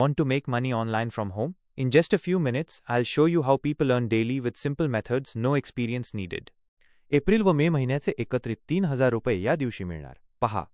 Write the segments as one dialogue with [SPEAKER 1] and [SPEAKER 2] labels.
[SPEAKER 1] Want to make money online from home? In just a few minutes, I'll show you how people earn daily with simple methods, no experience needed. April व मे महिन्याचे एकत्रित 3,000 रुपये या दिवशी मिळणार. पहा,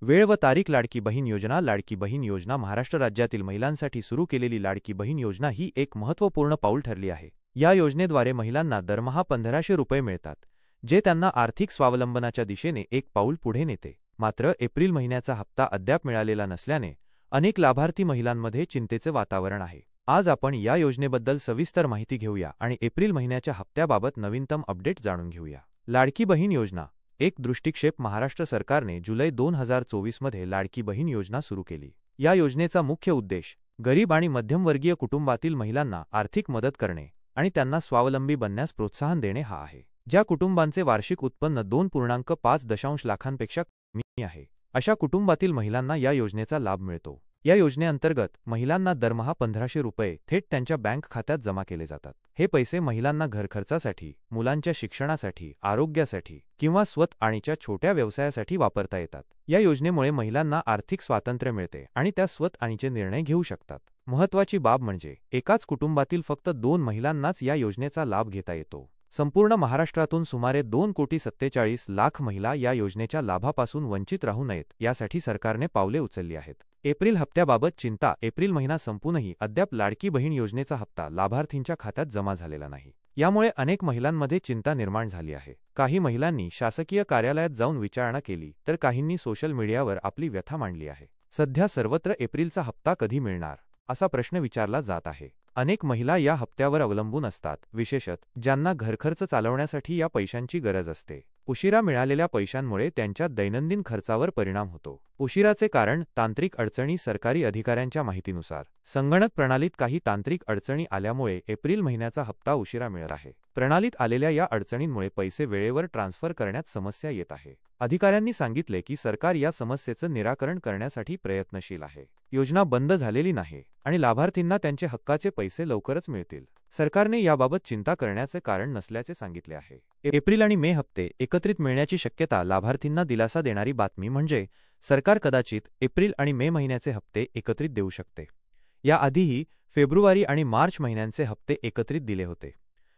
[SPEAKER 1] वेळ व तारीख. लाडकी बहीण योजना. लाडकी बहीण योजना महाराष्ट्र राज्यातील महिलांसाठी सुरू केलेली लाडकी बहीण योजना ही एक महत्त्वपूर्ण पाऊल ठरली आहे. या योजनेद्वारे महिलांना दरमहा 1,500 रुपये मिळतात, जे त्यांना आर्थिक स्वावलंबनाच्या दिशेने एक पाऊल पुढे नेते. मात्र एप्रिल महिन्याचा हप्ता अद्याप मिळालेला नसल्याने अनेक लाभार्थी महिलांमध्ये चिंतेचे वातावरण आहे. आज आपण या योजनेबद्दल सविस्तर माहिती घेऊया आणि एप्रिल महिन्याच्या हप्त्याबाबत नवीनतम अपडेट जाणून घेऊया. लाडकी बहीण योजना. एक दृष्टिक्षेप. महाराष्ट्र सरकारने जुलै 2024 मध्ये लाडकी बहीण योजना सुरू केली. या योजनेचा मुख्य उद्देश गरीब आणि मध्यमवर्गीय कुटुंबातील महिलांना आर्थिक मदत करणे आणि त्यांना स्वावलंबी बनण्यास प्रोत्साहन देणे हा आहे. ज्या कुटुंबांचे वार्षिक उत्पन्न 2.5 लाखांपेक्षा कमी आहे, अशा कुटुंबातील महिलांना या योजनेचा लाभ मिळतो. या योजनेअंतर्गत महिलांना दरमहा 1,500 रुपये थेट त्यांच्या बँक खात्यात जमा केले जातात. हे पैसे महिलांना घरखर्चासाठी, मुलांच्या शिक्षणासाठी, आरोग्यासाठी किंवा स्वतःच्या छोट्या व्यवसायासाठी वापरता येतात. या योजनेमुळे महिलांना आर्थिक स्वातंत्र्य मिळते आणि त्या स्वतःचे निर्णय घेऊ शकतात. महत्त्वाची बाब म्हणजे एकाच कुटुंबातील फक्त 2 महिलांनाच या योजनेचा लाभ घेता येतो. संपूर्ण महाराष्ट्रातून सुमारे 2,47,00,000 महिला या योजनेच्या लाभापासून वंचित राहू नयेत यासाठी सरकारने पावले उचलली आहेत. एप्रिल हप्त्याबाबत चिंता. एप्रिल महिना संपूनही अद्याप लाडकी बहीण योजनेचा हप्ता लाभार्थींच्या खात्यात जमा झालेला नाही. यामुळे अनेक महिलांमध्ये चिंता निर्माण झाली आहे. काही महिलांनी शासकीय कार्यालयात जाऊन विचारणा केली, तर काहींनी सोशल मीडियावर आपली व्यथा मांडली आहे. सध्या सर्वत्र एप्रिलचा हप्ता कधी मिळणार असा प्रश्न विचारला जात आहे. अनेक महिला या हप्त्यावर अवलंबून असतात, विशेषतः ज्यांना घरखर्च चालवण्यासाठी या पैशांची गरज असते. उशिरा मिळालेल्या पैशांमुळे त्यांच्या दैनंदिन खर्चावर परिणाम होतो. उशिराचे कारण. तांत्रिक अडचणी. सरकारी अधिकाऱ्यांच्या माहितीनुसार संगणक प्रणालीत काही तांत्रिक अडचणी आल्यामुळे एप्रिल महिन्याचा हप्ता उशिरा मिळत आहे. प्रणालीत आलेल्या या अडचणींमुळे पैसे वेळेवर ट्रान्सफर करण्यात समस्या येत आहे. अधिकाऱ्यांनी सांगितले की सरकार या समस्येचं निराकरण करण्यासाठी प्रयत्नशील आहे. योजना बंद झालेली नाही आणि लाभार्थींना त्यांचे हक्काचे पैसे लवकरच मिळतील. सरकारने याबाबत चिंता करण्याचे कारण नसल्याचे सांगितले आहे. एप्रिल आणि मे हप्ते एकत्रित मिळण्याची शक्यता. लाभार्थींना दिलासा देणारी बातमी म्हणजे सरकार कदाचित एप्रिल आणि मे महिन्याचे हप्ते एकत्रित देऊ शकते. याआधीही फेब्रुवारी आणि मार्च महिन्यांचे हप्ते एकत्रित दिले होते.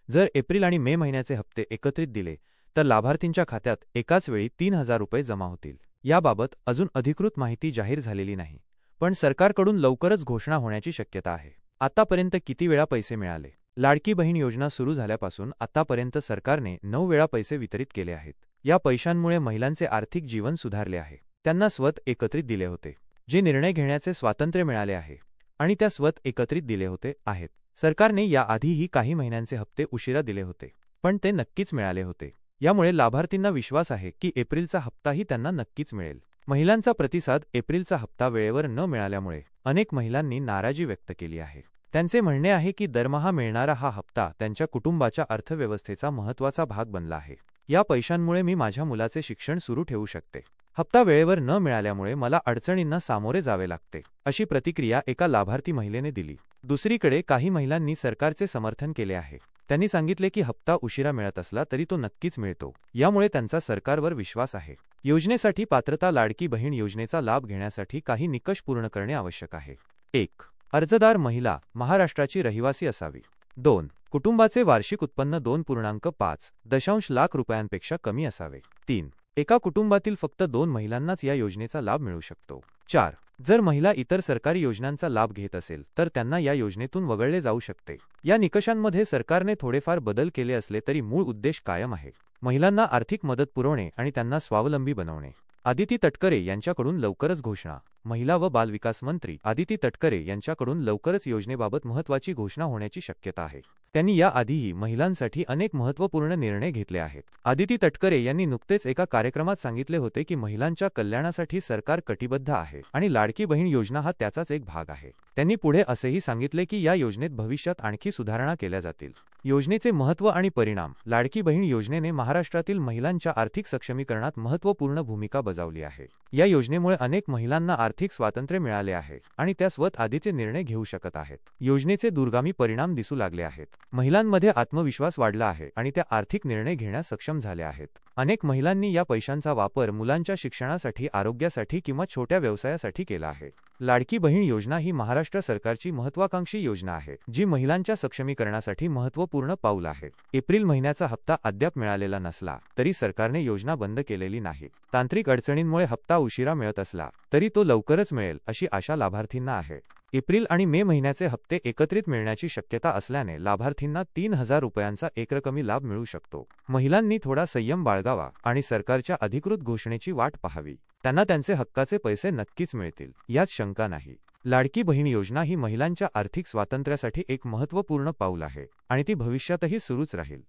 [SPEAKER 1] जर एप्रिल आणि मे महिन्याचे हप्ते एकत्रित दिले तर लाभार्थींच्या खात्यात एकाच वेळी 3,000 रुपये जमा होतील. याबाबत अजून अधिकृत माहिती जाहीर झालेली नाही, पण सरकारकडून लवकरच घोषणा होण्याची शक्यता आहे. आतापर्यंत किती वेळा पैसे मिळाले? लाडकी बहीण योजना सुरू झाल्यापासून आतापर्यंत सरकारने 9 वेळा पैसे वितरित केले आहेत. या पैशांमुळे महिलांचे आर्थिक जीवन सुधारले आहे. त्यांना स्वतः एकत्रित दिले होते, जे निर्णय घेण्याचे स्वातंत्र्य मिळाले आहे आणि त्या स्वतः एकत्रित दिले होते आहेत. सरकारने याआधीही काही महिन्यांचे हप्ते उशिरा दिले होते, पण ते नक्कीच मिळाले होते. यामुळे लाभार्थींना विश्वास आहे की एप्रिलचा हप्ताही त्यांना नक्कीच मिळेल. महिलांचा प्रतिसाद. एप्रिलचा हप्ता वेळेवर न मिळाल्यामुळे अनेक महिलांनी नाराजी व्यक्त केली आहे. त्यांचे म्हणणे आहे की दरमहा मिळणारा हा हप्ता त्यांच्या कुटुंबाच्या अर्थव्यवस्थेचा महत्त्वाचा भाग बनला आहे. या पैशांमुळे मी माझ्या मुलाचे शिक्षण सुरू ठेवू शकते. हप्ता वेळेवर न मिळाल्यामुळे मला अडचणींना सामोरे जावे लागते, अशी प्रतिक्रिया एका लाभार्थी महिलेने दिली. दुसरीकडे काही महिलांनी सरकारचे समर्थन केले आहे. त्यांनी सांगितले की हप्ता उशिरा मिळत असला तरी तो नक्कीच मिळतो. यामुळे त्यांचा सरकारवर विश्वास आहे. योजनेसाठी पात्रता. लाडकी बहीण योजनेचा लाभ घेण्यासाठी काही निकष पूर्ण करणे आवश्यक आहे. 1. अर्जदार महिला महाराष्ट्राची रहिवासी असावी. 2. कुटुंबाचे वार्षिक उत्पन्न 2.5 लाख रुपयांपेक्षा कमी असावे. 3. एका कुटुंबातील फक्त 2 महिलांनाच या योजनेचा लाभ मिळू शकतो. 4. जर महिला इतर सरकारी योजनांचा लाभ घेत असेल तर त्यांना या योजनेतून वगळले जाऊ शकते. या निकषांमध्ये सरकारने थोडेफार बदल केले असले तरी मूळ उद्देश कायम आहे. महिलांना आर्थिक मदत पुरवणे आणि त्यांना स्वावलंबी बनवणे. आदिती तटकरे यांच्याकडून लवकरच घोषणा. महिला व बालविकास मंत्री आदिती तटकरे यांच्याकडून लवकरच योजनेबाबत महत्त्वाची घोषणा होण्याची शक्यता आहे. त्यांनी याआधीही महिलांसाठी अनेक महत्त्वपूर्ण निर्णय घेतले आहेत. आदिती तटकरे यांनी नुकतेच एका कार्यक्रमात सांगितले होते की महिलांच्या कल्याणासाठी सरकार कटिबद्ध आहे आणि लाडकी बहीण योजना हा त्याचाच एक भाग आहे. त्यांनी पुढे असेही सांगितले की या योजनेत भविष्यात आणखी सुधारणा केल्या जातील. योजनेचे महत्त्व आणि परिणाम. लाडकी बहीण योजनेने महाराष्ट्रातील महिलांच्या आर्थिक सक्षमीकरणात महत्त्वपूर्ण भूमिका बजावली आहे. या योजनेमुळे अनेक महिलांना आर्थिक स्वातंत्र्य मिळाले आहे आणि त्या स्वतः आधीचे निर्णय घेऊ शकत आहेत. योजनेचे दूरगामी परिणाम दिसू लागले आहेत. महिलांमध्ये आत्मविश्वास वाढला आहे आणि त्या आर्थिक निर्णय घेण्यास सक्षम झाल्या आहेत. अनेक महिलांनी या पैशांचा वापर मुलांच्या शिक्षणासाठी, आरोग्यासाठी किंवा छोट्या व्यवसायासाठी केला आहे. लाडकी बहीण योजना ही महाराष्ट्र सरकारची महत्त्वाकांक्षी योजना आहे, जी महिलांच्या सक्षमीकरणासाठी महत्त्वपूर्ण पाऊल आहे. एप्रिल महिन्याचा हप्ता अद्याप मिळालेला नसला तरी सरकारने योजना बंद केलेली नाही. तांत्रिक अडचणींमुळे हप्ता उशिरा मिळत असला तरी तो लवकरच मिळेल अशी आशा लाभार्थींना आहे. एप्रिल आणि मे महिन्याचे हप्ते एकत्रित मिळण्याची शक्यता असल्याने लाभार्थींना 3,000 रुपयांचा एकरकमी लाभ मिळू शकतो. महिलांनी थोडा संयम बाळगावा आणि सरकारच्या अधिकृत घोषणेची वाट पाहावी. त्यांना त्यांचे हक्काचे पैसे नक्कीच मिळतील, यात शंका नाही. लाडकी बहीण योजना ही महिलांच्या आर्थिक स्वातंत्र्यासाठी एक महत्त्वपूर्ण पाऊल आहे आणि ती भविष्यातही सुरूच राहील.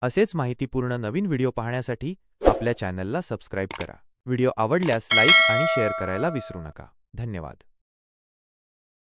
[SPEAKER 1] असेच माहितीपूर्ण नवीन व्हिडिओ पाहण्यासाठी आपल्या चॅनलला सबस्क्राईब करा. व्हिडिओ आवडल्यास लाईक आणि शेअर करायला विसरू नका. धन्यवाद.